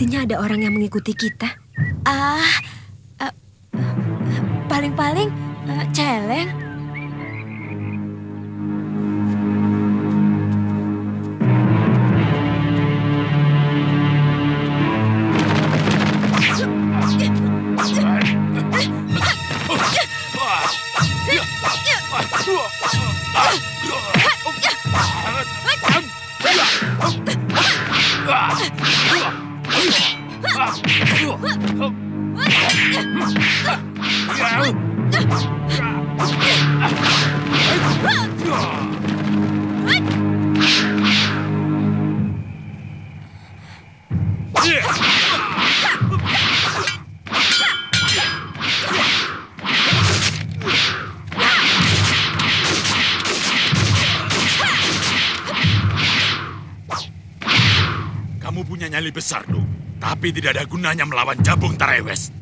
Sepertinya ada orang yang mengikuti kita. Eh, paling-paling celeng. Kamu punya nyali besar, Du. Tapi tidak ada gunanya melawan Jabung Tarewes.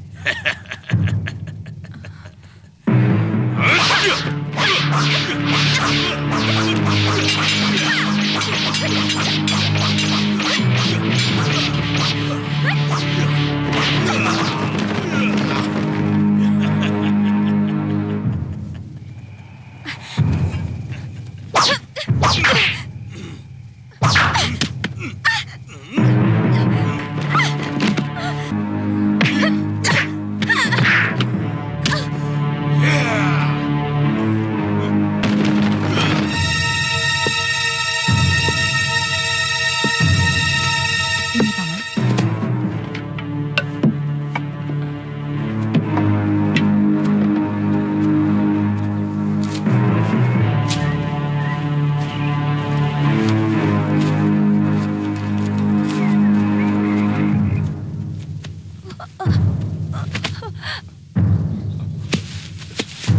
Ini, Paman.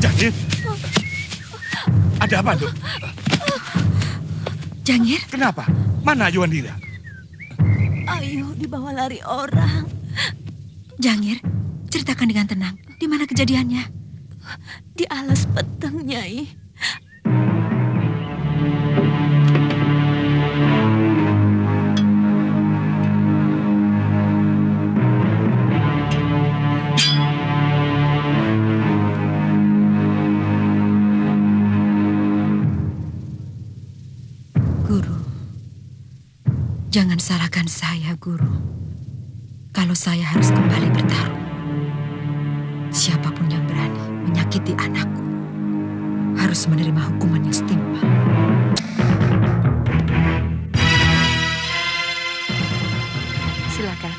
Jangir? Ada apa, Du? Jangir, Kenapa? Mana Yuandira? Ayo dibawa lari orang. Jangir, ceritakan dengan tenang. Di mana kejadiannya? Di alas petang, Nyai. Guru, jangan salahkan saya, Guru. Kalau saya harus kembali bertarung, siapapun yang berani menyakiti anakku harus menerima hukuman yang setimpal. Silakan.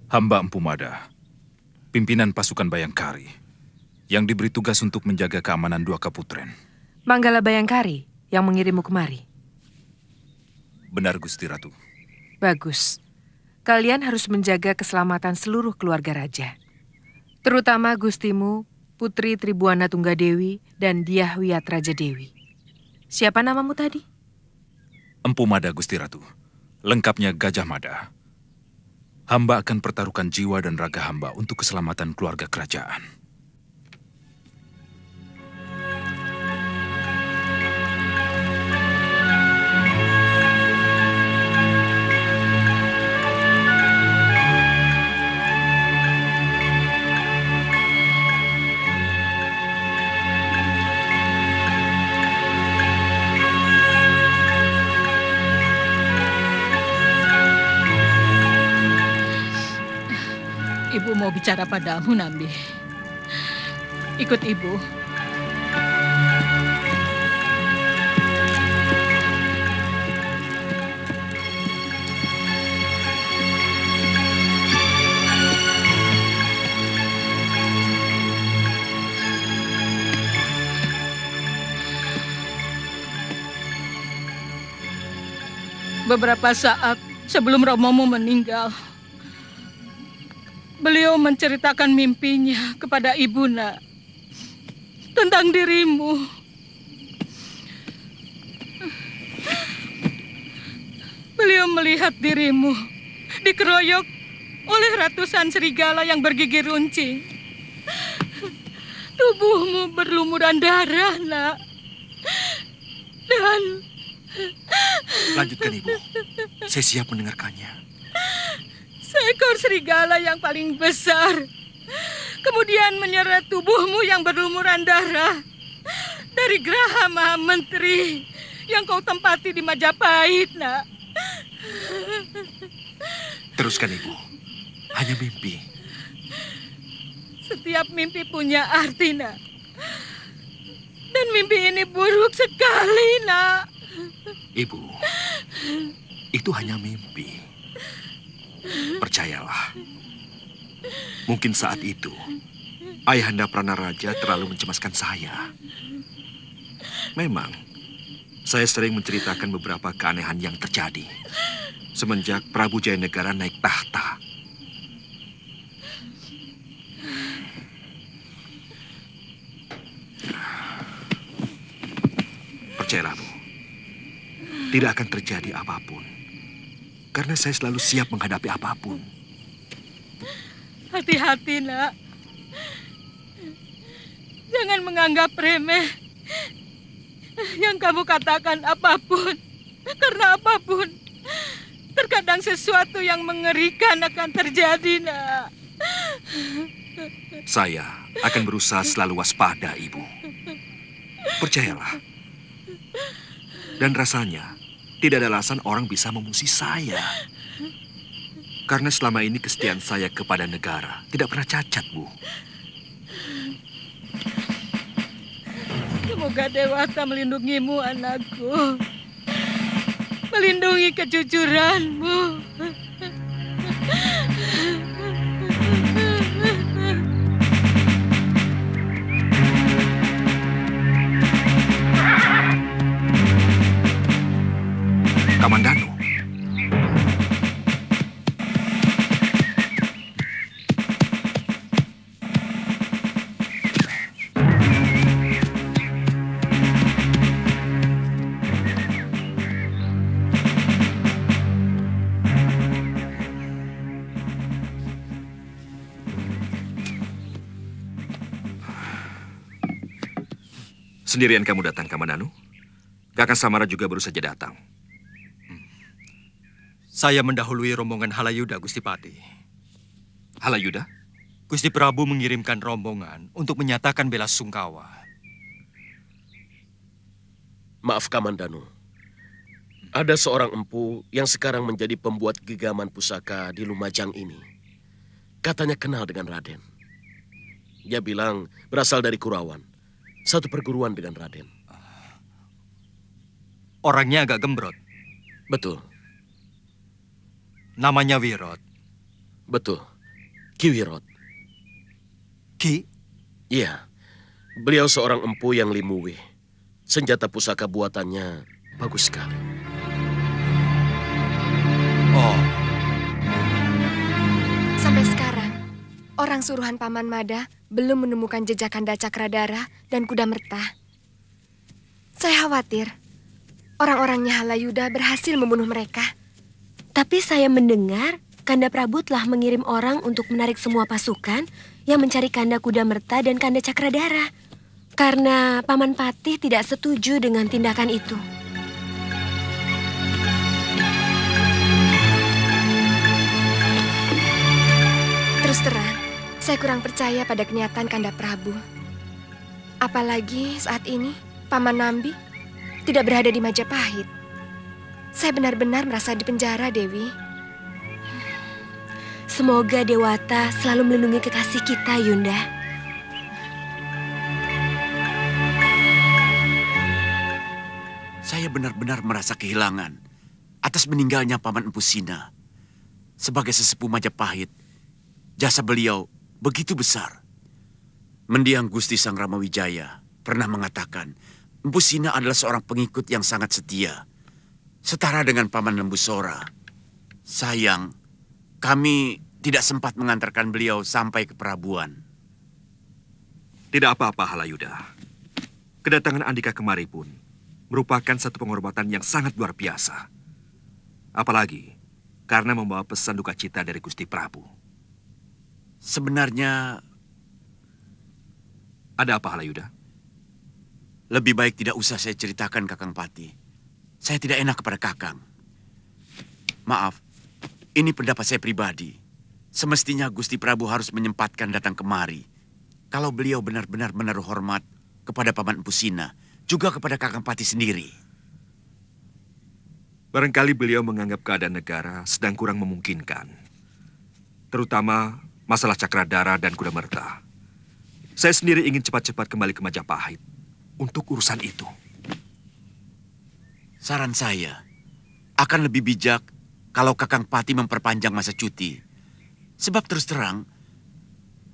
Hamba Empu Mada, pimpinan pasukan Bayangkari, yang diberi tugas untuk menjaga keamanan Dua Kaputren. Manggala Bayangkari yang mengirimmu kemari. Benar, Gusti Ratu. Bagus. Kalian harus menjaga keselamatan seluruh keluarga raja. Terutama Gustimu, Putri Tribuana Tunggadewi, dan Dyah Wiyat Raja Dewi. Siapa namamu tadi? Empu Mada, Gusti Ratu. Lengkapnya Gajah Mada. Hamba akan pertaruhkan jiwa dan raga hamba untuk keselamatan keluarga kerajaan. Ibu mau bicara padamu, Nambi. Ikut ibu. Beberapa saat sebelum Romomu meninggal, beliau menceritakan mimpinya kepada Ibuna tentang dirimu. beliau melihat dirimu dikeroyok oleh ratusan serigala yang bergigi runcing. Tubuhmu berlumuran darah, nak. Dan... Lanjutkan, Ibu. Saya siap mendengarkannya. Seekor serigala yang paling besar kemudian menyeret tubuhmu yang berlumuran darah dari Geraha Maha Menteri yang kau tempati di Majapahit, nak. Teruskan, Ibu. Hanya mimpi. Setiap mimpi punya arti, nak. Dan mimpi ini buruk sekali, nak. Ibu, itu hanya mimpi. Percayalah. Mungkin saat itu, Ayahanda Pranaraja terlalu mencemaskan saya. Memang, saya sering menceritakan beberapa keanehan yang terjadi semenjak Prabu Jayanegara naik tahta. Percayalah, Bu. Tidak akan terjadi apapun. Karena saya selalu siap menghadapi apapun. Hati-hati, nak. Jangan menganggap remeh yang kamu katakan apapun. Karena apapun, terkadang sesuatu yang mengerikan akan terjadi, nak. Saya akan berusaha selalu waspada, Ibu. Percayalah. Dan rasanya, tidak ada alasan orang bisa memusuhi saya. Karena selama ini kesetiaan saya kepada negara tidak pernah cacat, Bu. Semoga Dewata melindungimu, anakku. Melindungi kejujuranmu. Kamandanu. Sendirian kamu datang, Kamandanu? Kakak Samara juga baru saja datang. Saya mendahului rombongan Halayuda, Gusti Pati. Halayuda? Gusti Prabu mengirimkan rombongan untuk menyatakan bela sungkawa. Maaf, Kamandanu. Ada seorang empu yang sekarang menjadi pembuat gegaman pusaka di Lumajang ini. Katanya kenal dengan Raden. Dia bilang berasal dari Kurawan, satu perguruan dengan Raden. Orangnya agak gembrot. Betul. Namanya Wirot. Betul. Ki Wirot. Ki? Iya. Beliau seorang empu yang limuwih. Senjata pusaka buatannya bagus sekali. Oh. Sampai sekarang, orang suruhan Paman Mada belum menemukan jejak Kanda Cakradara dan Kuda Merta. Saya khawatir orang-orangnya Halayuda berhasil membunuh mereka. Tapi saya mendengar Kanda Prabu telah mengirim orang untuk menarik semua pasukan yang mencari Kanda Kuda Merta dan Kanda Cakradara. Karena Paman Patih tidak setuju dengan tindakan itu. Terus terang, saya kurang percaya pada kenyataan Kanda Prabu. Apalagi saat ini Paman Nambi tidak berada di Majapahit. Saya benar-benar merasa di penjara, Dewi. Semoga Dewata selalu melindungi kekasih kita, Yunda. Saya benar-benar merasa kehilangan atas meninggalnya Paman Empu Sina. Sebagai sesepuh Majapahit, jasa beliau begitu besar. Mendiang Gusti Sang Ramawijaya pernah mengatakan, Empu Sina adalah seorang pengikut yang sangat setia. Setara dengan Paman Lembu Sora. Sayang, kami tidak sempat mengantarkan beliau sampai ke Prabuan. Tidak apa-apa, Halayuda. Kedatangan Andika kemari pun merupakan satu penghormatan yang sangat luar biasa. Apalagi karena membawa pesan duka cita dari Gusti Prabu. Sebenarnya Ada apa, Halayuda? lebih baik tidak usah saya ceritakan, Kakang Pati. Saya tidak enak kepada Kakang. Maaf, ini pendapat saya pribadi. Semestinya Gusti Prabu harus menyempatkan datang kemari. Kalau beliau benar-benar menaruh hormat kepada Paman Empu Sina, juga kepada Kakang Pati sendiri. Barangkali beliau menganggap keadaan negara sedang kurang memungkinkan. Terutama masalah Cakradara dan Kuda Merta. Saya sendiri ingin cepat-cepat kembali ke Majapahit untuk urusan itu. Saran saya, akan lebih bijak kalau Kakang Pati memperpanjang masa cuti. Sebab terus terang,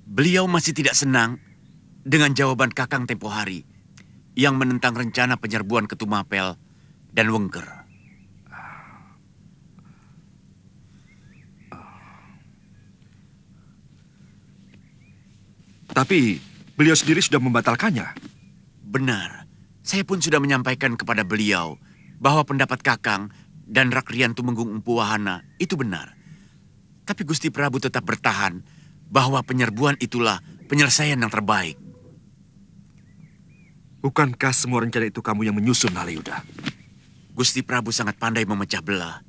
beliau masih tidak senang dengan jawaban Kakang tempo hari yang menentang rencana penyerbuan Ketumapel dan Wengker. Tapi beliau sendiri sudah membatalkannya. Benar, saya pun sudah menyampaikan kepada beliau bahwa pendapat Kakang dan Rakrian Tumenggung Empu Wahana itu benar. Tapi Gusti Prabu tetap bertahan bahwa penyerbuan itulah penyelesaian yang terbaik. Bukankah semua rencana itu kamu yang menyusun, Halayuda? Gusti Prabu sangat pandai memecah belah.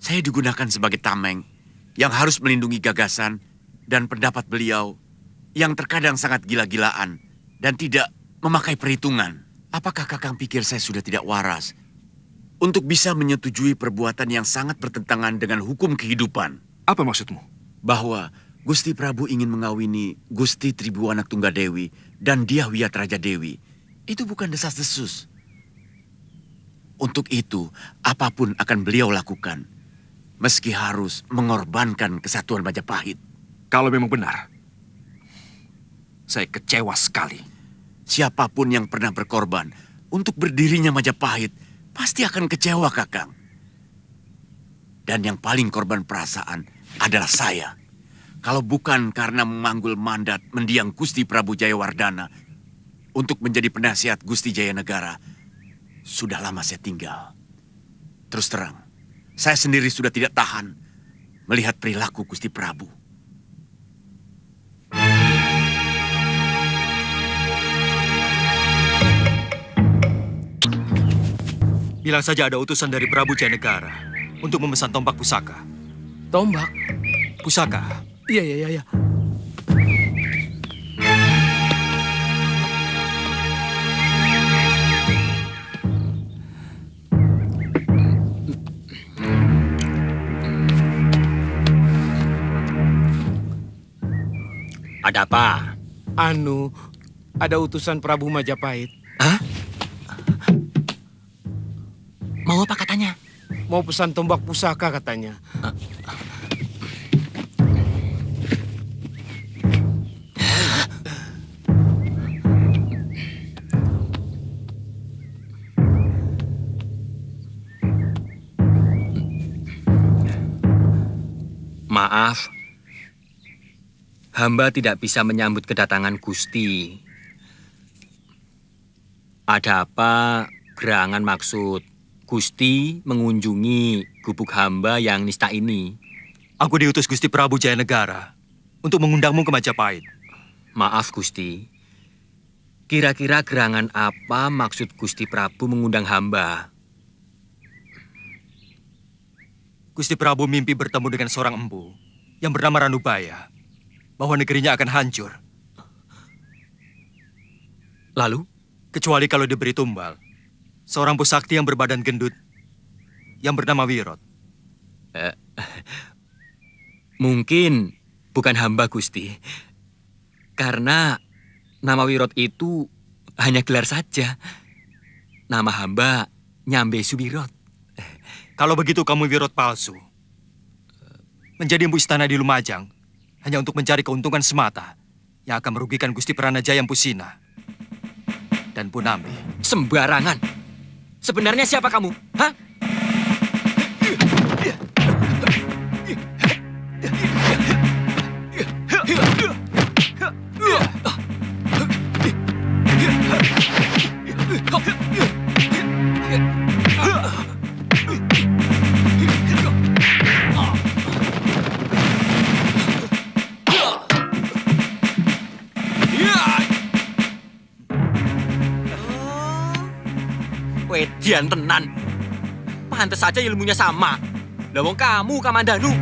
Saya digunakan sebagai tameng yang harus melindungi gagasan dan pendapat beliau yang terkadang sangat gila-gilaan dan tidak memakai perhitungan. Apakah Kakang pikir saya sudah tidak waras untuk bisa menyetujui perbuatan yang sangat bertentangan dengan hukum kehidupan? Apa maksudmu? Bahwa Gusti Prabu ingin mengawini Gusti Tribuana Tunggadewi dan Dyah Wiyat Raja Dewi. Itu bukan desas-desus. Untuk itu, apapun akan beliau lakukan. Meski harus mengorbankan kesatuan Majapahit. Kalau memang benar, saya kecewa sekali. Siapapun yang pernah berkorban untuk berdirinya Majapahit pasti akan kecewa, Kakang. Dan yang paling korban perasaan adalah saya. Kalau bukan karena memanggul mandat mendiang Gusti Prabu Jayawardana untuk menjadi penasihat Gusti Jayanegara, sudah lama saya tinggal. Terus terang, saya sendiri sudah tidak tahan melihat perilaku Gusti Prabu. Bilang saja ada utusan dari Prabu Jayanegara untuk memesan tombak pusaka. Tombak? Pusaka. Iya. Ada apa? Ada utusan Prabu Majapahit. Hah? Mau apa katanya? Mau pesan tombak pusaka katanya. Maaf, hamba tidak bisa menyambut kedatangan Gusti. Ada apa gerangan maksud Gusti mengunjungi gubuk hamba yang nista ini? Aku diutus Gusti Prabu Jayanegara untuk mengundangmu ke Majapahit. Maaf Gusti, kira-kira gerangan apa maksud Gusti Prabu mengundang hamba? Gusti Prabu mimpi bertemu dengan seorang empu yang bernama Ranubaya, bahwa negerinya akan hancur. Lalu? Kecuali kalau diberi tumbal, seorang pusakti yang berbadan gendut, yang bernama Wirot. Mungkin bukan hamba Gusti, karena nama Wirot itu hanya gelar saja. Nama hamba Nyambe Suwirot. Kalau begitu kamu Wirot palsu. Menjadi empu istana di Lumajang hanya untuk mencari keuntungan semata yang akan merugikan Gusti Pranajaya Empu Sina dan Punambi. Sembarangan. Sebenarnya siapa kamu? Hah? Dian tenan. Pantes saja ilmunya sama. Lah wong kamu Kamandanu.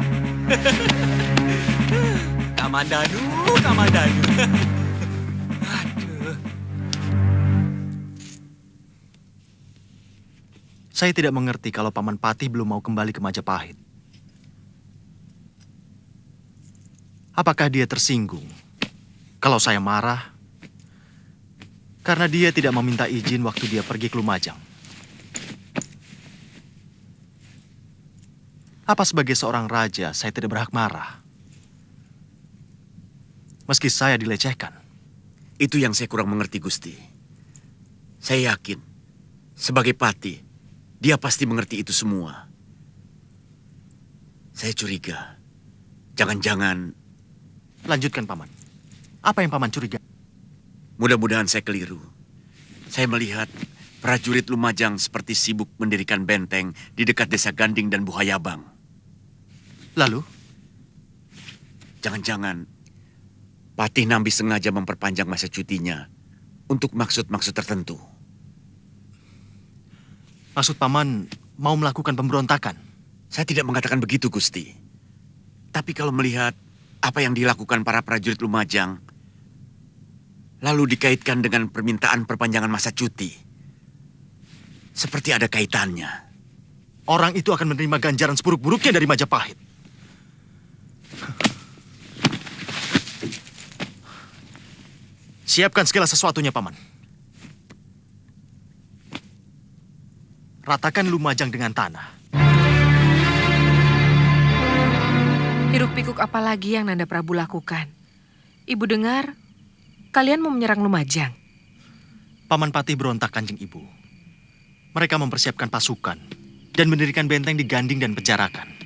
Kamandanu. Aduh. Saya tidak mengerti kalau Paman Patih belum mau kembali ke Majapahit. Apakah dia tersinggung kalau saya marah karena dia tidak meminta izin waktu dia pergi ke Lumajang? Apa sebagai seorang raja saya tidak berhak marah? Meski saya dilecehkan. Itu yang saya kurang mengerti, Gusti. Saya yakin, sebagai patih, dia pasti mengerti itu semua. Saya curiga, jangan-jangan... Lanjutkan, Paman. Apa yang Paman curiga? Mudah-mudahan saya keliru. Saya melihat prajurit Lumajang seperti sibuk mendirikan benteng di dekat desa Ganding dan Buhayabang. Lalu? Jangan-jangan Patih Nambi sengaja memperpanjang masa cutinya untuk maksud-maksud tertentu. Maksud Paman mau melakukan pemberontakan? Saya tidak mengatakan begitu, Gusti. Tapi kalau melihat apa yang dilakukan para prajurit Lumajang, lalu dikaitkan dengan permintaan perpanjangan masa cuti, seperti ada kaitannya. Orang itu akan menerima ganjaran seburuk-buruknya dari Majapahit. Siapkan segala sesuatunya, Paman. Ratakan Lumajang dengan tanah. Hiruk-pikuk apa lagi yang Nanda Prabu lakukan? Ibu dengar, kalian mau menyerang Lumajang. Paman Patih berontak, Kanjeng Ibu. Mereka mempersiapkan pasukan dan mendirikan benteng di Ganding dan Penjarakan.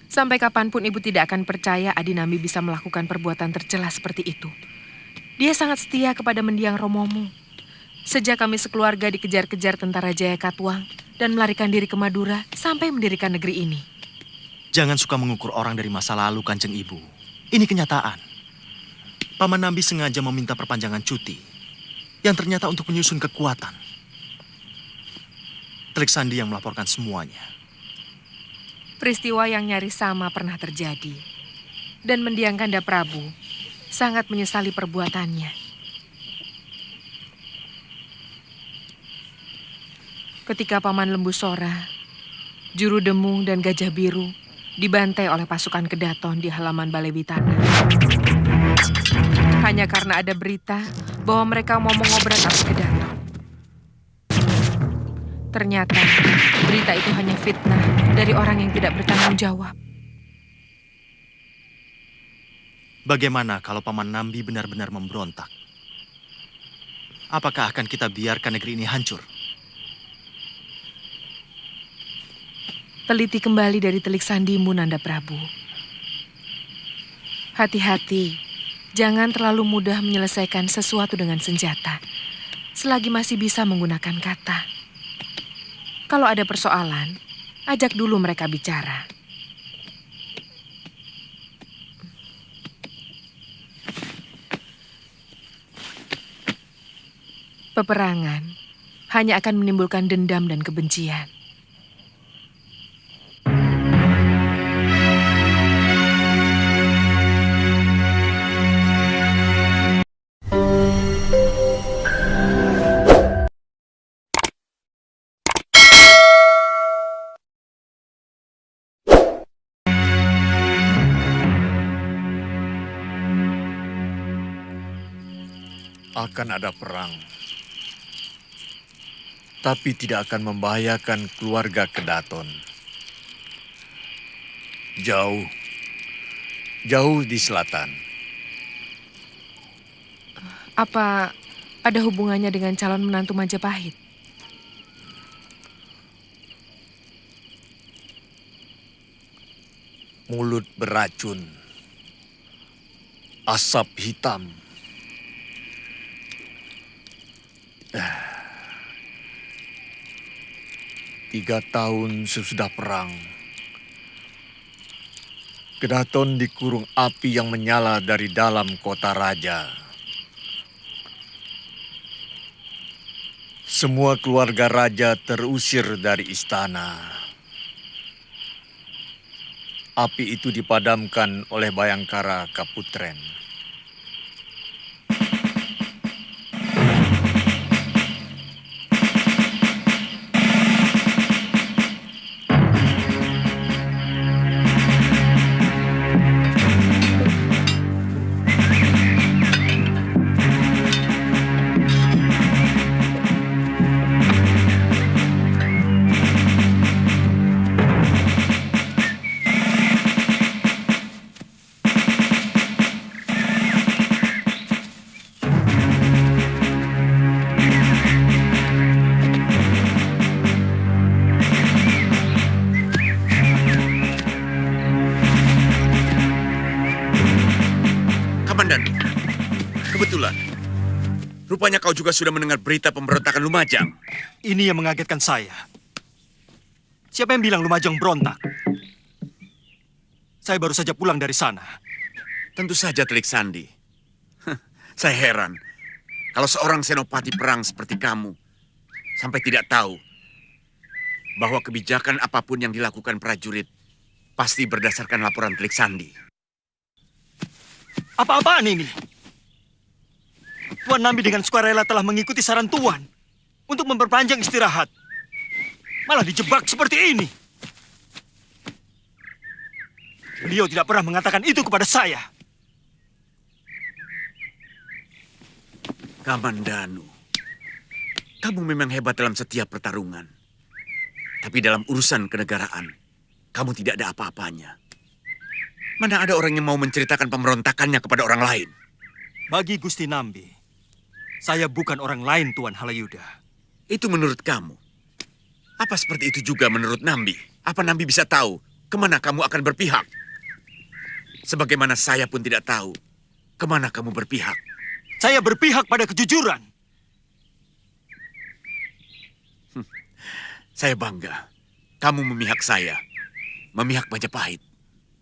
Sampai kapanpun ibu tidak akan percaya Adi Nambi bisa melakukan perbuatan tercela seperti itu. Dia sangat setia kepada mendiang Romomu. Sejak kami sekeluarga dikejar-kejar tentara Jaya Katuang dan melarikan diri ke Madura sampai mendirikan negeri ini. Jangan suka mengukur orang dari masa lalu, Kanjeng Ibu. Ini kenyataan. Paman Nambi sengaja meminta perpanjangan cuti yang ternyata untuk menyusun kekuatan. Telik Sandi yang melaporkan semuanya. Peristiwa yang nyaris sama pernah terjadi. Dan mendiang Kanda Prabu sangat menyesali perbuatannya. Ketika Paman Lembu Sora, Juru Demung dan Gajah Biru dibantai oleh pasukan Kedaton di halaman Balai Witana. Hanya karena ada berita bahwa mereka mau mengobrak api Kedaton. Ternyata berita itu hanya fitnah dari orang yang tidak bertanggung jawab. Bagaimana kalau Paman Nambi benar-benar memberontak? Apakah akan kita biarkan negeri ini hancur? Teliti kembali dari telik sandimu, Nanda Prabu. Hati-hati, jangan terlalu mudah menyelesaikan sesuatu dengan senjata, selagi masih bisa menggunakan kata. Kalau ada persoalan, ajak dulu mereka bicara. Peperangan hanya akan menimbulkan dendam dan kebencian. Akan ada perang, tapi tidak akan membahayakan keluarga Kedaton. Jauh di selatan. Apa ada hubungannya dengan calon menantu Majapahit? Mulut beracun, asap hitam. 3 tahun sesudah perang, Kedaton dikurung api yang menyala dari dalam kota raja. Semua keluarga raja terusir dari istana. Api itu dipadamkan oleh Bayangkara Kaputren. Kebetulan. Rupanya kau juga sudah mendengar berita pemberontakan Lumajang. Ini yang mengagetkan saya. Siapa yang bilang Lumajang berontak? Saya baru saja pulang dari sana. Tentu saja, Telik Sandi. Saya heran. Kalau seorang senopati perang seperti kamu sampai tidak tahu bahwa kebijakan apapun yang dilakukan prajurit pasti berdasarkan laporan Telik Sandi. Apa-apaan ini? Tuan Nambi dengan sukarela telah mengikuti saran Tuan untuk memperpanjang istirahat. Malah dijebak seperti ini. Beliau tidak pernah mengatakan itu kepada saya. Kamandanu, kamu memang hebat dalam setiap pertarungan. Tapi dalam urusan kenegaraan, kamu tidak ada apa-apanya. Mana ada orang yang mau menceritakan pemberontakannya kepada orang lain? Bagi Gusti Nambi, saya bukan orang lain, Tuan Halayuda. Itu menurut kamu. Apa seperti itu juga menurut Nambi? Apa Nambi bisa tahu kemana kamu akan berpihak? Sebagaimana saya pun tidak tahu kemana kamu berpihak. Saya berpihak pada kejujuran. Saya bangga. Kamu memihak saya. Memihak Majapahit.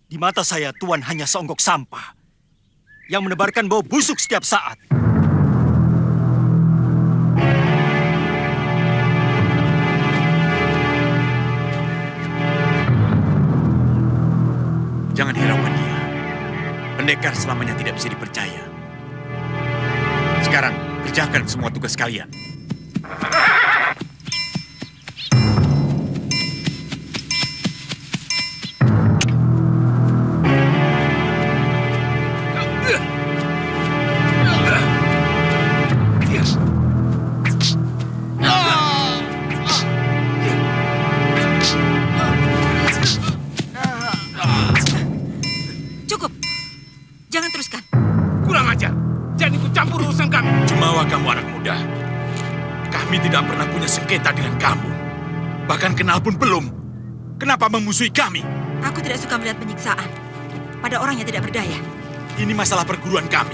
Di mata saya, Tuan hanya seonggok sampah yang menebarkan bau busuk setiap saat. Jangan hiraukan dia. Pendekar selamanya tidak bisa dipercaya. Sekarang, kerjakan semua tugas kalian. Cukup. Jangan teruskan. Kurang ajar. Jangan ikut campur urusan kami. Jumawa kamu anak muda. Kami tidak pernah punya sengketa dengan kamu. Bahkan kenal pun belum. Kenapa memusuhi kami? Aku tidak suka melihat penyiksaan pada orang yang tidak berdaya. Ini masalah perguruan kami.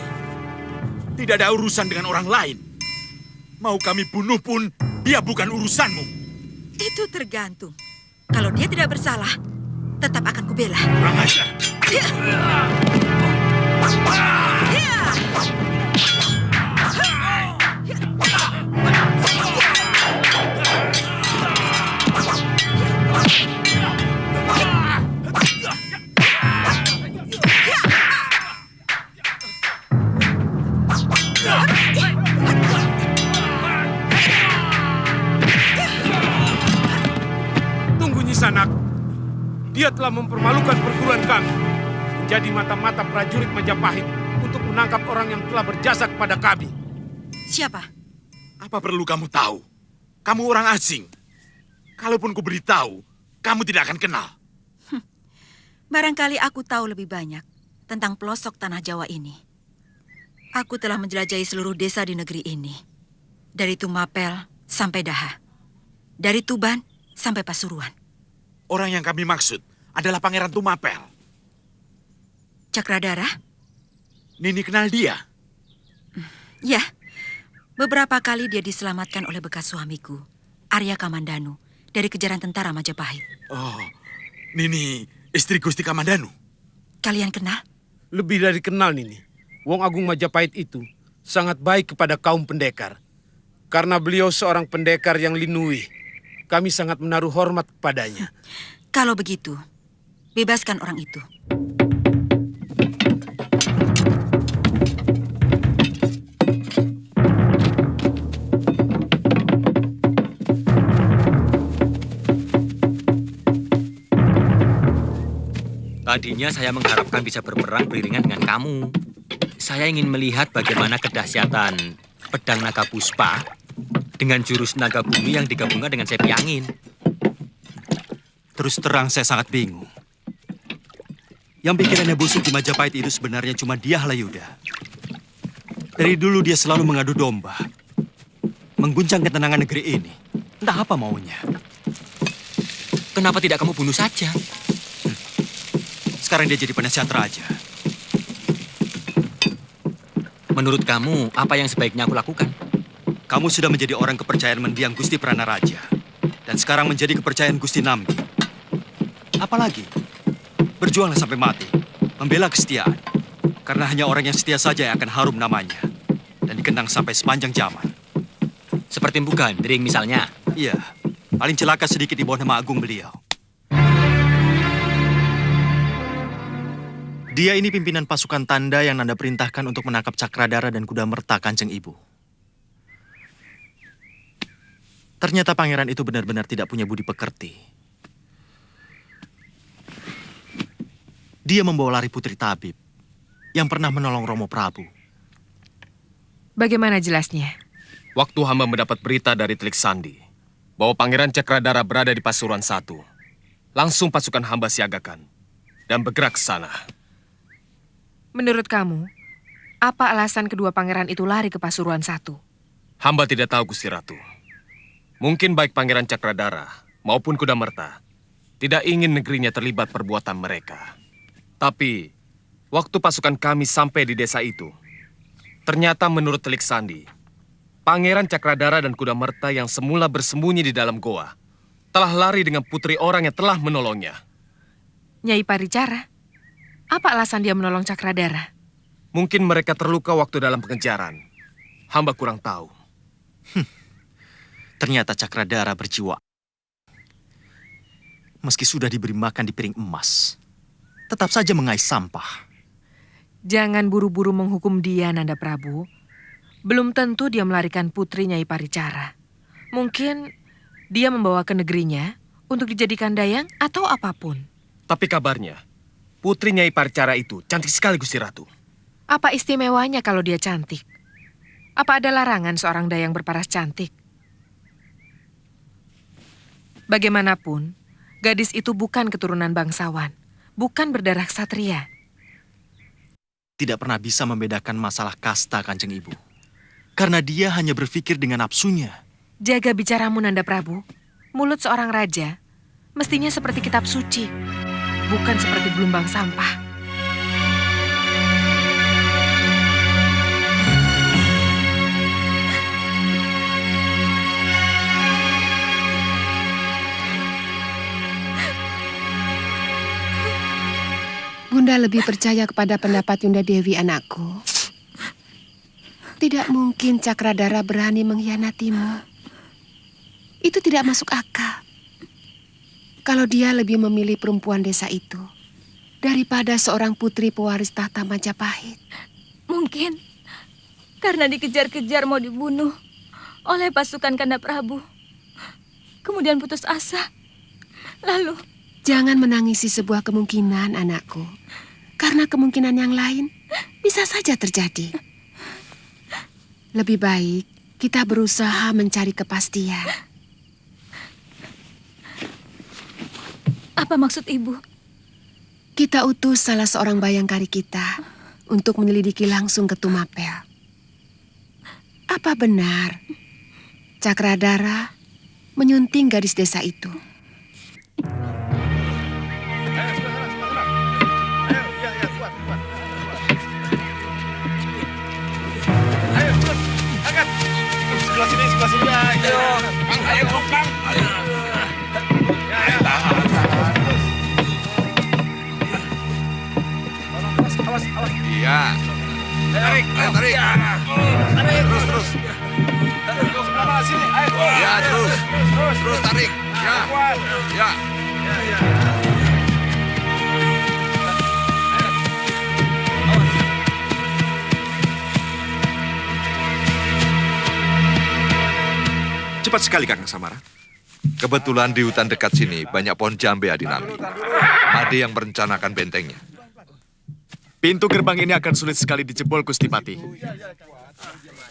Tidak ada urusan dengan orang lain. Mau kami bunuh pun, dia bukan urusanmu. Itu tergantung. Kalau dia tidak bersalah, tetap akan kubela. Kurang ajar. Tunggu Nyisanak. Dia telah mempermalukan perguruan kami. Menjadi mata-mata prajurit Majapahit untuk menangkap orang yang telah berjasa kepada kami. Siapa? Apa perlu kamu tahu? Kamu orang asing. Kalaupun ku beritahu, kamu tidak akan kenal. Barangkali aku tahu lebih banyak tentang pelosok tanah Jawa ini. Aku telah menjelajahi seluruh desa di negeri ini. Dari Tumapel sampai Daha. Dari Tuban sampai Pasuruan. Orang yang kami maksud adalah Pangeran Tumapel. Cakradara? Nini kenal dia? Ya, beberapa kali dia diselamatkan oleh bekas suamiku, Arya Kamandanu, dari kejaran tentara Majapahit. Oh, Nini istri Gusti Kamandanu. Kalian kenal? Lebih dari kenal, Nini. Wong Agung Majapahit itu sangat baik kepada kaum pendekar. Karena beliau seorang pendekar yang linui, kami sangat menaruh hormat kepadanya. Kalau begitu, bebaskan orang itu. Tadinya saya mengharapkan bisa berperang beriringan dengan kamu. Saya ingin melihat bagaimana kedahsyatan pedang naga puspa dengan jurus naga bumi yang digabungkan dengan sepi angin. Terus terang saya sangat bingung. Yang pikirannya busuk di Majapahit itu sebenarnya cuma dia, Halayuda. Dari dulu dia selalu mengadu domba, mengguncang ketenangan negeri ini. Entah apa maunya. Kenapa tidak kamu bunuh saja? Sekarang dia jadi penasihat raja. Menurut kamu, apa yang sebaiknya aku lakukan? Kamu sudah menjadi orang kepercayaan mendiang Gusti Pranaraja. Dan sekarang menjadi kepercayaan Gusti Nambi. Apalagi, berjuanglah sampai mati. Membela kesetiaan. Karena hanya orang yang setia saja yang akan harum namanya. Dan dikenang sampai sepanjang zaman. Seperti Mpu Gandring misalnya? Iya, paling celaka sedikit di bawah nama agung beliau. Dia ini pimpinan pasukan tanda yang Nanda perintahkan untuk menangkap Cakradara dan Kudamerta, Kanjeng Ibu. Ternyata pangeran itu benar-benar tidak punya budi pekerti. Dia membawa lari Putri Tabib yang pernah menolong Romo Prabu. Bagaimana jelasnya? Waktu hamba mendapat berita dari Telik Sandi bahwa Pangeran Cakradara berada di Pasuruan 1, langsung pasukan hamba siagakan dan bergerak ke sana. Menurut kamu, apa alasan kedua pangeran itu lari ke Pasuruan 1? Hamba tidak tahu, Gusti Ratu. Mungkin baik Pangeran Cakradara maupun Kudamerta tidak ingin negerinya terlibat perbuatan mereka. Tapi, waktu pasukan kami sampai di desa itu, ternyata menurut Telik Sandi, Pangeran Cakradara dan Kudamerta yang semula bersembunyi di dalam goa telah lari dengan putri orang yang telah menolongnya. Nyai Paricara, apa alasan dia menolong Cakradara? Mungkin mereka terluka waktu dalam pengejaran. Hamba kurang tahu. Ternyata Cakradara berjiwa. Meski sudah diberi makan di piring emas, tetap saja mengais sampah. Jangan buru-buru menghukum dia, Nanda Prabu. Belum tentu dia melarikan putri Nyai Paricara. Mungkin dia membawa ke negerinya untuk dijadikan dayang atau apapun. Tapi kabarnya, putri Nyai Paricara itu cantik sekali, Gusti Ratu. Apa istimewanya kalau dia cantik? Apa ada larangan seorang dayang berparas cantik? Bagaimanapun, gadis itu bukan keturunan bangsawan, bukan berdarah ksatria. Tidak pernah bisa membedakan masalah kasta, Kanjeng Ibu. Karena dia hanya berpikir dengan nafsunya. Jaga bicaramu, Nanda Prabu. Mulut seorang raja mestinya seperti kitab suci, bukan seperti gelombang sampah. Bunda lebih percaya kepada pendapat Yunda Dewi, anakku. Tidak mungkin Cakradara berani mengkhianatimu. Itu tidak masuk akal. Kalau dia lebih memilih perempuan desa itu daripada seorang putri pewaris tahta Majapahit. Mungkin karena dikejar-kejar mau dibunuh oleh pasukan Kanda Prabu. Kemudian putus asa. Lalu... Jangan menangisi sebuah kemungkinan, anakku. Karena kemungkinan yang lain bisa saja terjadi. Lebih baik kita berusaha mencari kepastian. Apa maksud ibu? Kita utus salah seorang bayangkari kita untuk menyelidiki langsung ke Tumapel. Apa benar Cakradara menyunting gadis desa itu? Sebelah sini. Ayo. Ayo, Bang. Ayo. Ya, tahan. Awas. Iya. Tarik. Terus. sini. Ayo. Ya, terus. Terus tarik. Ya. Ya. Cepat sekali, Kakang Samara. Kebetulan di hutan dekat sini banyak pohon jambe Adinambi. Ada yang merencanakan bentengnya. Pintu gerbang ini akan sulit sekali dijebol, Gusti Pati.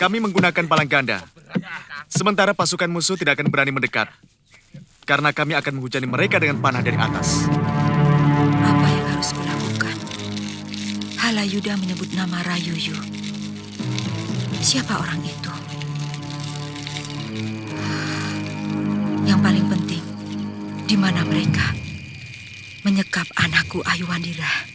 Kami menggunakan palang ganda. Sementara pasukan musuh tidak akan berani mendekat. Karena kami akan menghujani mereka dengan panah dari atas. Apa yang harus kulakukan? Halayuda menyebut nama Rayuyu. Siapa orang itu? Yang paling penting, di mana mereka menyekap anakku Ayuwandira.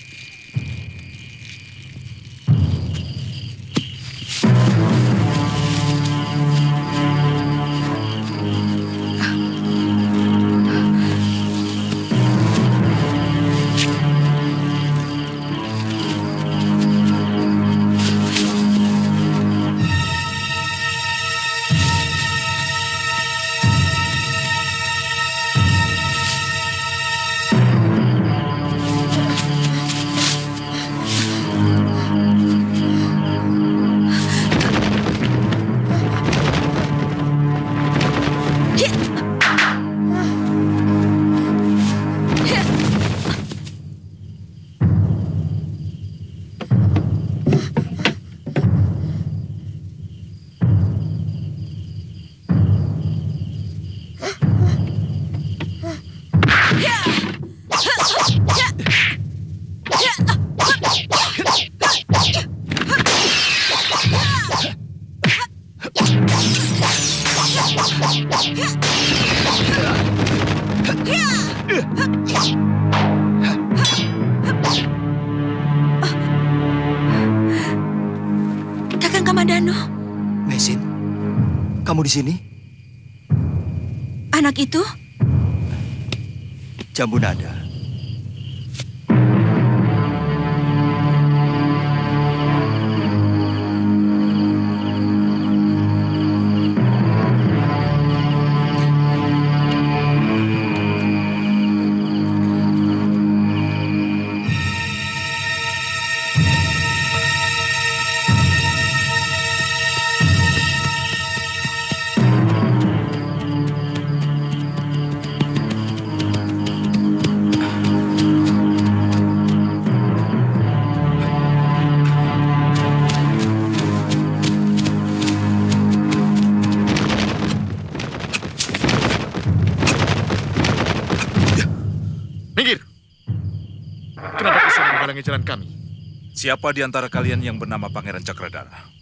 Kakang Kamandano. Mesin, kamu di sini? Anak itu? Jambu nada. Jalan kami. Siapa di antara kalian yang bernama Pangeran Cakradara?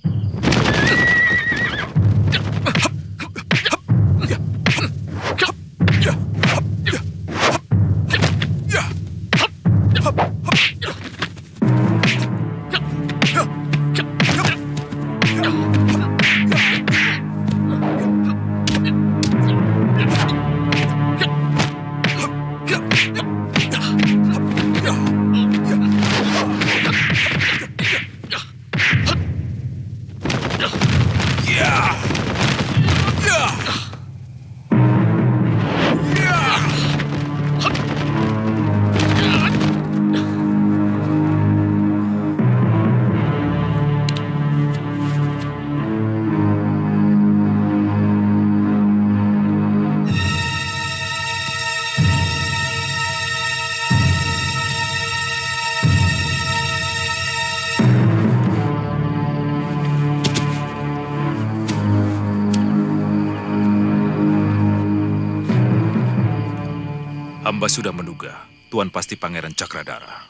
Hamba sudah menduga, Tuan pasti Pangeran Cakradara.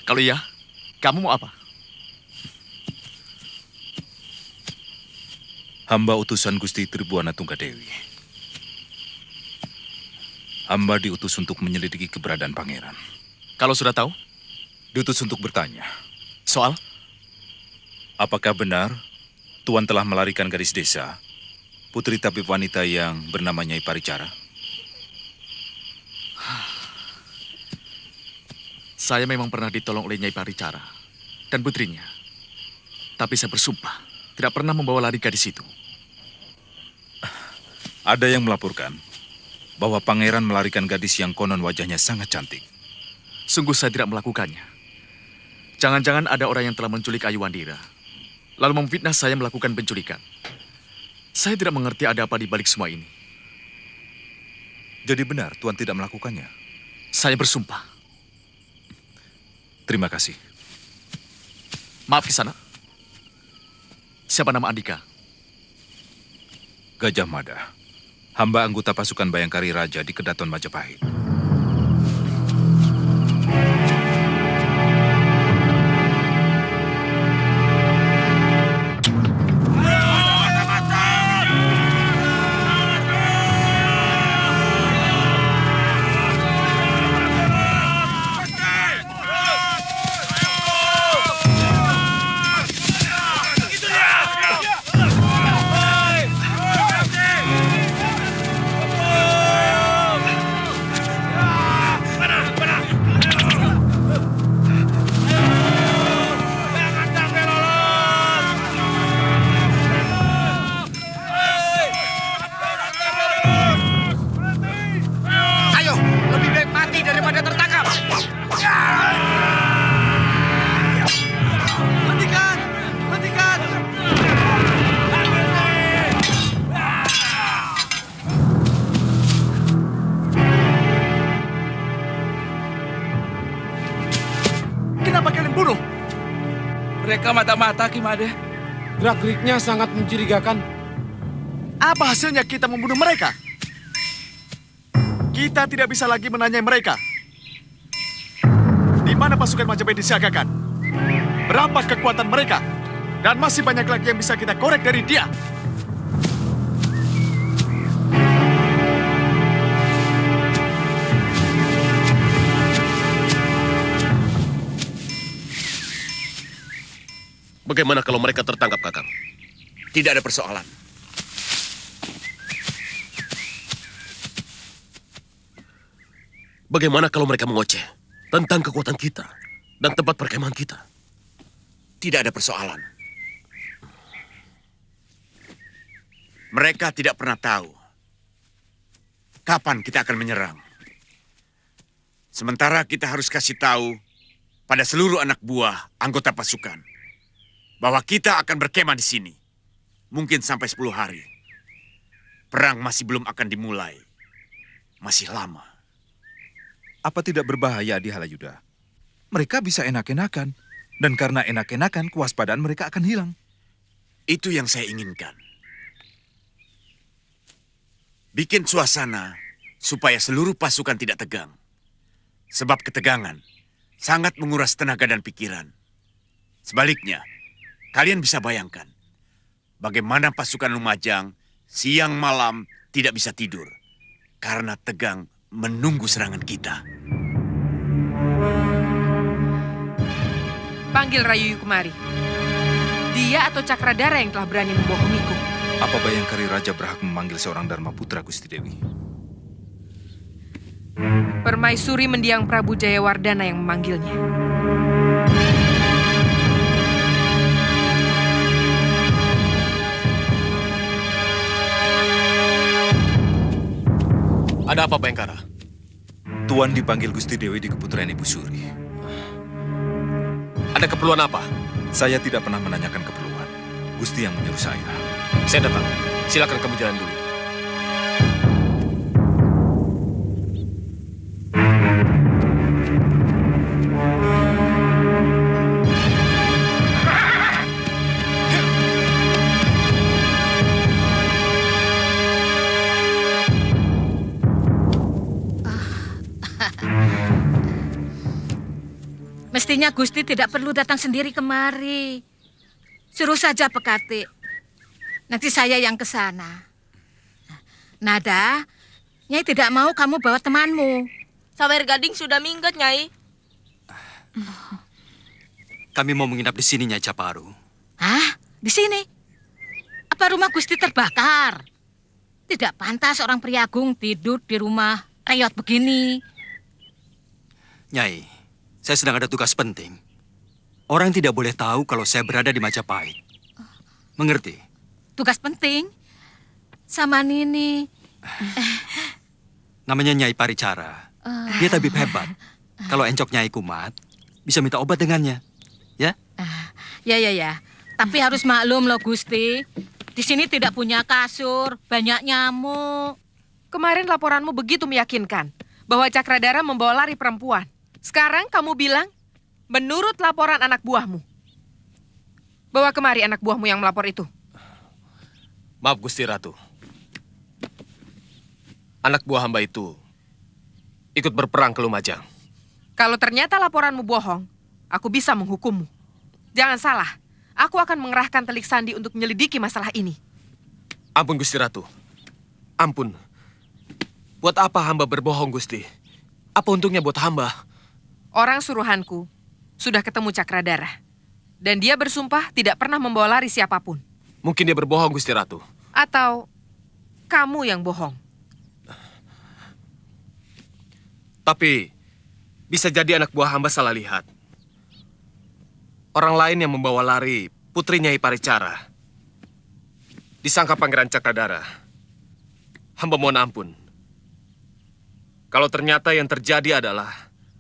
Kalau iya, kamu mau apa? Hamba utusan Gusti Tribuana Tunggadewi. Hamba diutus untuk menyelidiki keberadaan pangeran. Kalau sudah tahu? Diutus untuk bertanya. Soal? Apakah benar Tuan telah melarikan gadis desa, putri tabib wanita yang bernama Nyai Paricara? Saya memang pernah ditolong oleh Nyai Paricara dan putrinya. Tapi saya bersumpah tidak pernah membawa lari gadis itu. Ada yang melaporkan bahwa pangeran melarikan gadis yang konon wajahnya sangat cantik. Sungguh saya tidak melakukannya. Jangan-jangan ada orang yang telah menculik Ayu Wandira, lalu memfitnah saya melakukan penculikan. Saya tidak mengerti ada apa di balik semua ini. Jadi benar Tuan tidak melakukannya? Saya bersumpah. Terima kasih. Maaf Kisana. Siapa nama Andika? Gajah Mada, hamba anggota pasukan Bayangkari Raja di Kedaton Majapahit. Mereka mata-mata, Kimade. Gerak-geriknya sangat mencurigakan. Apa hasilnya kita membunuh mereka? Kita tidak bisa lagi menanyai mereka. Di mana pasukan Majapahit disiagakan? Berapa kekuatan mereka? Dan masih banyak lagi yang bisa kita korek dari dia. Bagaimana kalau mereka tertangkap, Kakang? Tidak ada persoalan. Bagaimana kalau mereka mengoceh tentang kekuatan kita dan tempat perkemahan kita? Tidak ada persoalan. Mereka tidak pernah tahu kapan kita akan menyerang. Sementara kita harus kasih tahu pada seluruh anak buah anggota pasukan bahwa kita akan berkemah di sini. Mungkin sampai 10 hari. Perang masih belum akan dimulai. Masih lama. Apa tidak berbahaya di Halayuda? Mereka bisa enak-enakan. Dan karena enak-enakan, kewaspadaan mereka akan hilang. Itu yang saya inginkan. Bikin suasana supaya seluruh pasukan tidak tegang. Sebab ketegangan sangat menguras tenaga dan pikiran. Sebaliknya, kalian bisa bayangkan bagaimana pasukan Lumajang siang malam tidak bisa tidur karena tegang menunggu serangan kita. Panggil Rayuyu kemari. Dia atau Cakradara yang telah berani membohongiku. Apa Bayangkari Raja berhak memanggil seorang Dharma Putra, Gusti Dewi? Permaisuri mendiang Prabu Jayawardana yang memanggilnya. Ada apa, Bayangkara? Tuan dipanggil Gusti Dewi di Keputrian Ibu Suri. Ada keperluan apa? Saya tidak pernah menanyakan keperluan. Gusti yang menyuruh saya. Saya datang. Silakan kamu jalan dulu. Mestinya Gusti tidak perlu datang sendiri kemari. Suruh saja Pekati. Nanti saya yang ke sana. Nada, Nyai tidak mau kamu bawa temanmu. Sawer Gading sudah minggat, Nyai. Kami mau menginap di sini, Nyai Caparu. Hah? Di sini? Apa rumah Gusti terbakar? Tidak pantas orang priagung tidur di rumah reot begini. Nyai, saya sedang ada tugas penting. Orang tidak boleh tahu kalau saya berada di Majapahit. Mengerti? Tugas penting? Sama Nini, Namanya Nyai Paricara. Dia tabib hebat. Kalau encok Nyai kumat, bisa minta obat dengannya. Ya? Ya. Tapi harus maklum loh Gusti. Di sini tidak punya kasur, banyak nyamuk. Kemarin laporanmu begitu meyakinkan bahwa Cakradara membawa lari perempuan. Sekarang kamu bilang, menurut laporan anak buahmu. Bawa kemari anak buahmu yang melapor itu. Maaf Gusti Ratu. Anak buah hamba itu ikut berperang ke Lumajang. Kalau ternyata laporanmu bohong, aku bisa menghukummu. Jangan salah, aku akan mengerahkan Telik Sandi untuk menyelidiki masalah ini. Ampun Gusti Ratu. Ampun. Buat apa hamba berbohong Gusti? Apa untungnya buat hamba? Orang suruhanku sudah ketemu Cakradara. Dan dia bersumpah tidak pernah membawa lari siapapun. Mungkin dia berbohong Gusti Ratu. Atau kamu yang bohong. Tapi bisa jadi anak buah hamba salah lihat. Orang lain yang membawa lari putri Nyai Paricara disangka Pangeran Cakradara. Hamba mohon ampun. Kalau ternyata yang terjadi adalah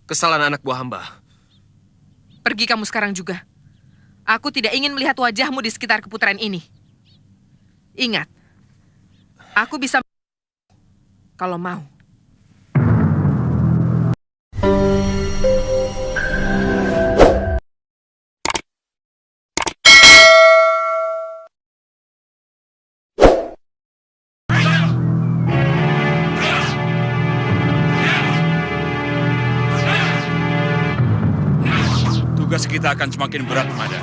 kesalahan anak buah hamba. Pergi kamu sekarang juga. Aku tidak ingin melihat wajahmu di sekitar keputaran ini. Ingat, aku bisa kalau mau. Tugas kita akan semakin berat, Mada.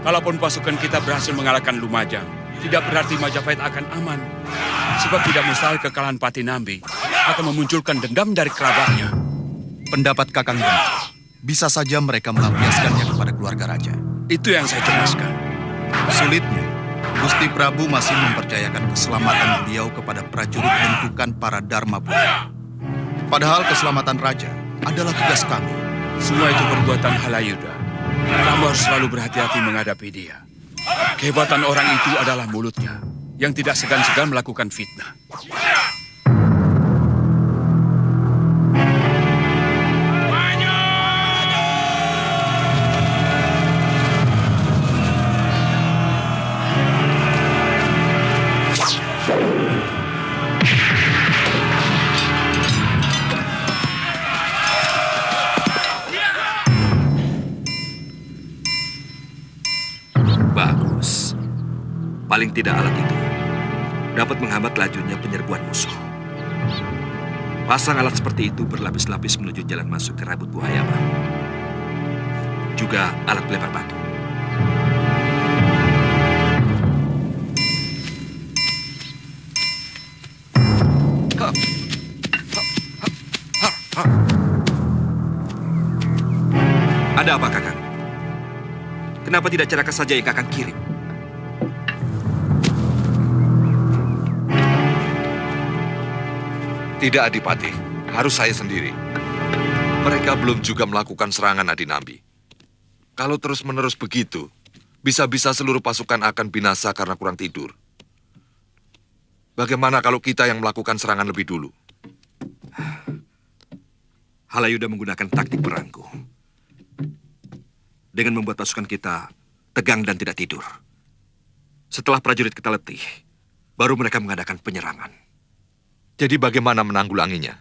Kalaupun pasukan kita berhasil mengalahkan Lumajang, tidak berarti Majapahit akan aman. Sebab tidak mustahil kekalahan Pati Nambi akan memunculkan dendam dari kerabatnya. Pendapat Kakang benar. Bisa saja mereka melampiaskannya kepada keluarga raja. Itu yang saya cemaskan. Sulitnya, Gusti Prabu masih mempercayakan keselamatan beliau kepada prajurit bentukan para Dharma Putra. Padahal keselamatan raja adalah tugas kami. Semua itu perbuatan Halayuda. Kamu harus selalu berhati-hati menghadapi dia. Kehebatan orang itu adalah mulutnya, yang tidak segan-segan melakukan fitnah. Bagus. Paling tidak alat itu dapat menghambat lajunya penyerbuan musuh. Pasang alat seperti itu berlapis-lapis menuju jalan masuk ke Rabut Buhayama. Juga alat pelempar batu. Ada apa, Kakang? Kenapa tidak Caraka saja yang Kakang kirim? Tidak, Adipati. Harus saya sendiri. Mereka belum juga melakukan serangan Adinambi. Kalau terus-menerus begitu, bisa-bisa seluruh pasukan akan binasa karena kurang tidur. Bagaimana kalau kita yang melakukan serangan lebih dulu? Halayuda menggunakan taktik perangku. Dengan membuat pasukan kita tegang dan tidak tidur. Setelah prajurit kita letih, baru mereka mengadakan penyerangan. Jadi bagaimana menanggulanginya?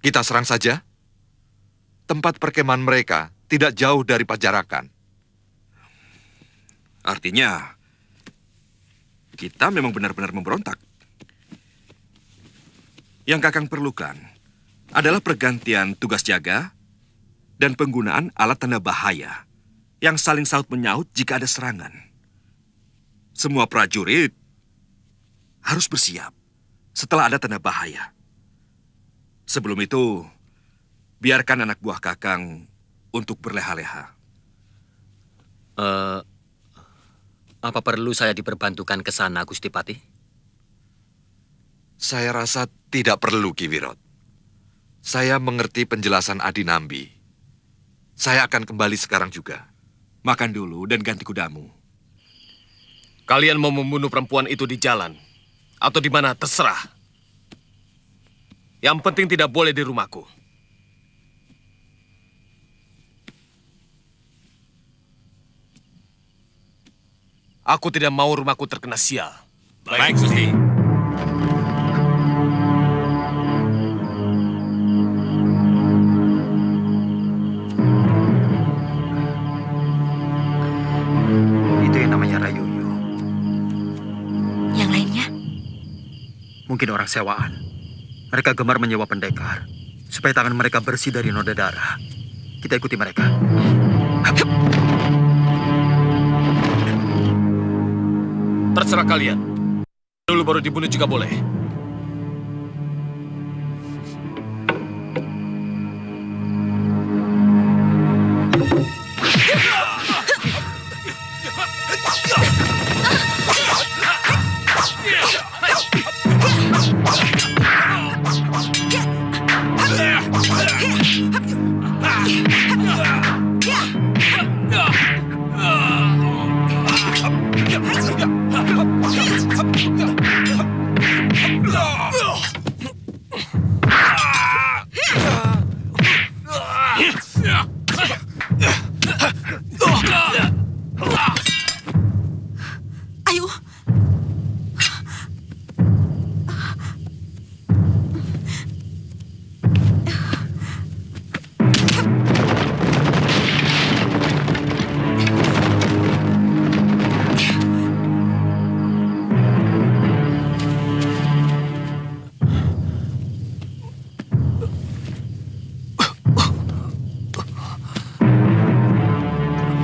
Kita serang saja? Tempat perkemahan mereka tidak jauh dari Pajarakan. Artinya, kita memang benar-benar memberontak. Yang Kakang perlukan adalah pergantian tugas jaga dan penggunaan alat tanda bahaya yang saling saut menyaut jika ada serangan. Semua prajurit harus bersiap setelah ada tanda bahaya. Sebelum itu, biarkan anak buah Kakang untuk berleha-leha. Apa perlu saya diperbantukan ke sana, Gusti Patih? Saya rasa tidak perlu, Ki Wirot. Saya mengerti penjelasan Adinambi. Saya akan kembali sekarang juga. Makan dulu dan ganti kudamu. Kalian mau membunuh perempuan itu di jalan. atau di mana terserah. Yang penting tidak boleh di rumahku. Aku tidak mau rumahku terkena sial. Baik, Gusti. Itu yang namanya Rayuyu. Yang lainnya? Mungkin orang sewaan. Mereka gemar menyewa pendekar supaya tangan mereka bersih dari noda darah. Kita ikuti mereka. Terserah kalian. Dulu baru dibunuh juga boleh. Ayo.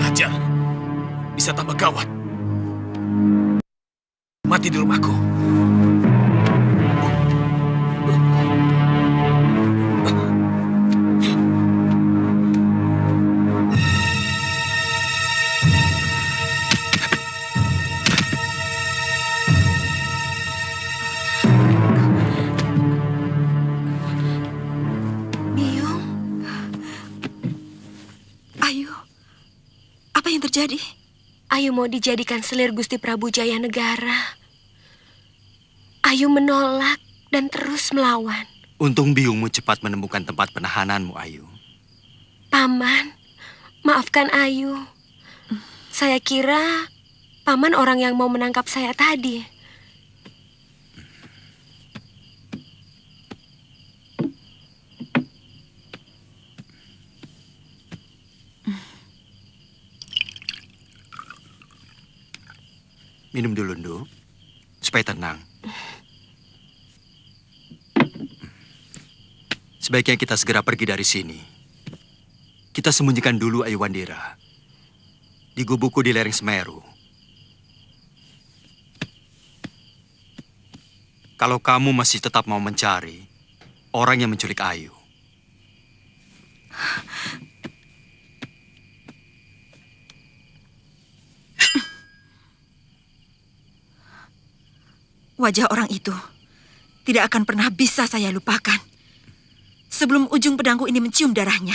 Ajar. Bisa tambah gawat. Mati di rumahku. Biung. Ayu. Apa yang terjadi? Ayu mau dijadikan selir Gusti Prabu Jaya Negara. Ayu menolak dan terus melawan. Untung biungmu cepat menemukan tempat penahananmu, Ayu. Paman, maafkan Ayu. Saya kira Paman orang yang mau menangkap saya tadi. Minum dulu, Ndu, supaya tenang. Sebaiknya kita segera pergi dari sini. Kita sembunyikan dulu Ayu Wandira di gubukku di lereng Semeru. Kalau kamu masih tetap mau mencari orang yang menculik Ayu, wajah orang itu tidak akan pernah bisa saya lupakan sebelum ujung pedangku ini mencium darahnya.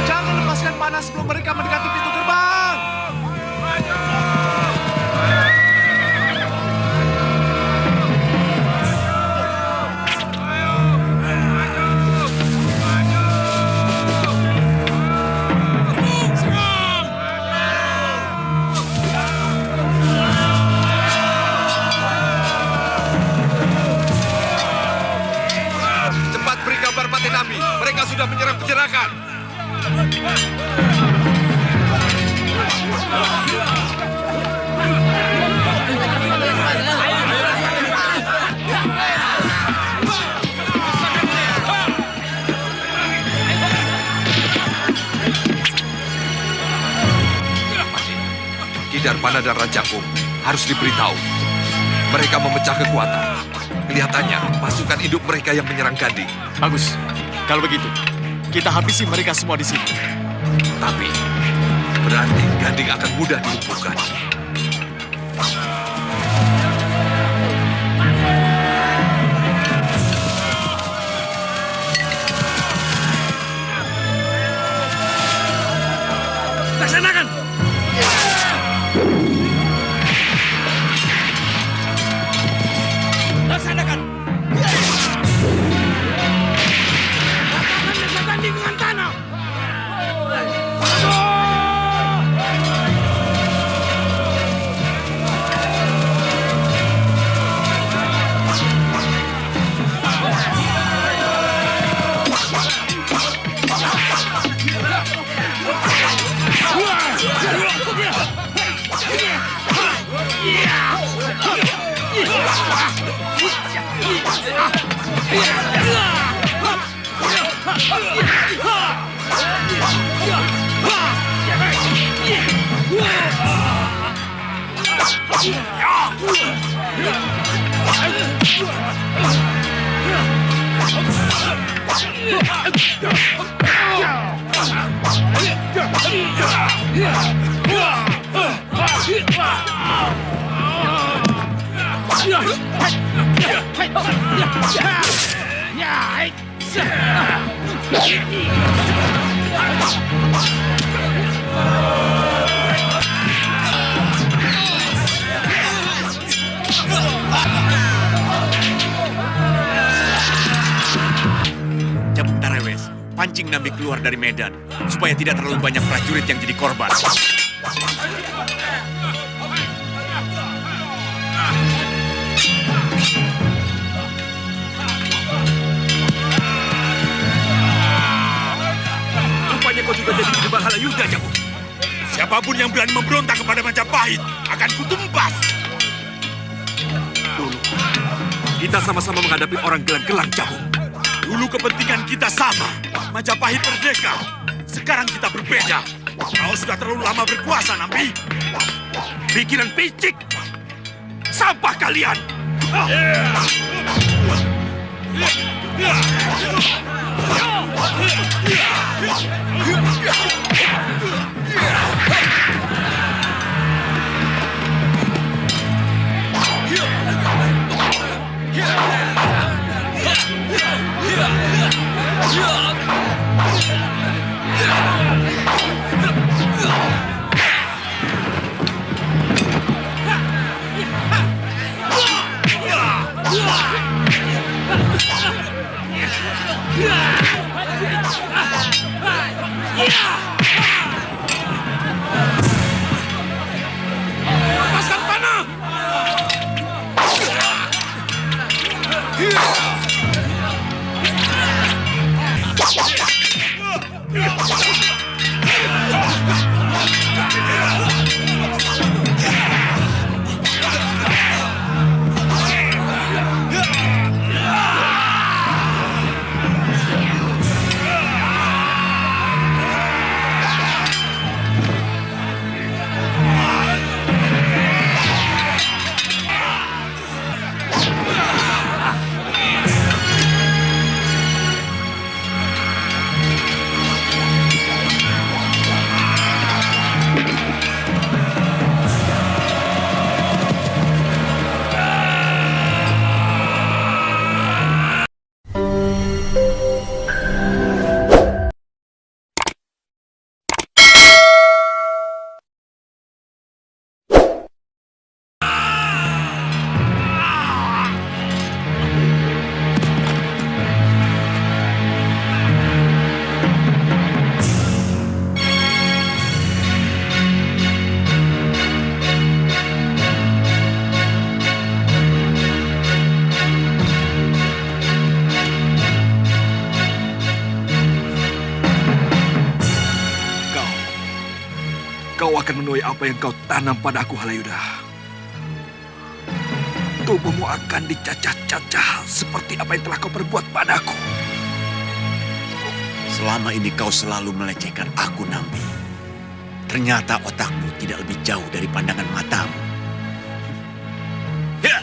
Jangan lepaskan panah sebelum mereka mendekati pintu gerbang. Cepat beri kabar Patinambi. Mereka sudah menyerang penjarakan. Kidar Pana dan Raja Ung harus diberitahu. Mereka memecah kekuatan. Kelihatannya pasukan induk mereka yang menyerang Ganding. Bagus. Kalau begitu, kita habisi mereka semua di sini. Tapi berarti Ganding akan mudah dilumpuhkan. Laksanakan! Laksanakan! Ratakan Ganding dengan tanah! Cabuk Tarewes, pancing Nambi keluar dari medan, supaya tidak terlalu banyak prajurit yang jadi korban. Rupanya kau juga jadi penyebar halayuda, Cabuk. Siapapun yang berani memberontak kepada Majapahit akan kutumpas. Dulu, kita sama-sama menghadapi orang gelang-gelang, Cabuk. Dulu kepentingan kita sama. Majapahit merdeka. Sekarang kita berbeda. Kau sudah terlalu lama berkuasa, Nambi. Pikiran picik. Sampah kalian. Lepaskan panah! akan menuai apa yang kau tanam padaku, Halayuda. Tubuhmu akan dicacah-cacah seperti apa yang telah kau perbuat padaku. Selama ini kau selalu melecehkan aku, Nambi. Ternyata otakmu tidak lebih jauh dari pandangan matamu. Ya!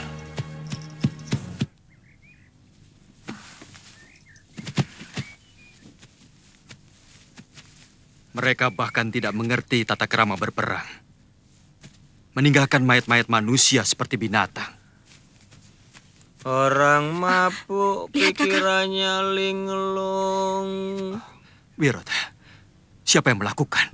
Mereka bahkan tidak mengerti tata krama berperang. Meninggalkan mayat-mayat manusia seperti binatang. Orang mabuk pikirannya linglung. Wirot, siapa yang melakukan?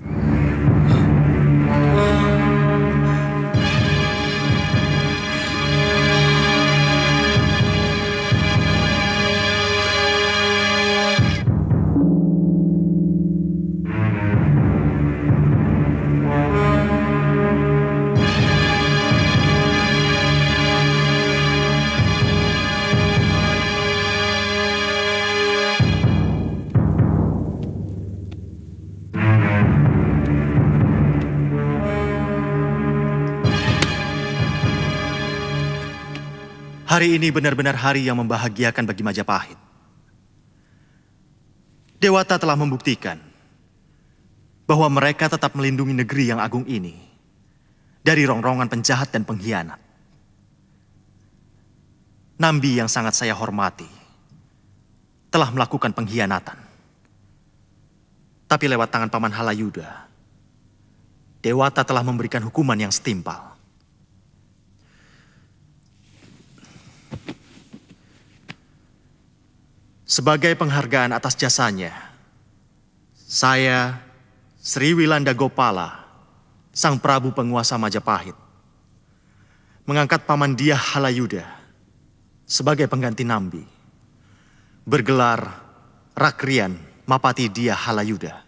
Hari ini benar-benar hari yang membahagiakan bagi Majapahit. Dewata telah membuktikan bahwa mereka tetap melindungi negeri yang agung ini dari rongrongan penjahat dan pengkhianat. Nambi yang sangat saya hormati telah melakukan pengkhianatan. Tapi lewat tangan Paman Halayuda, Dewata telah memberikan hukuman yang setimpal. Sebagai penghargaan atas jasanya, saya, Sri Wilanda Gopala, Sang Prabu Penguasa Majapahit, mengangkat Paman Dyah Halayuda sebagai pengganti Nambi, bergelar Rakrian Mapati Dyah Halayuda.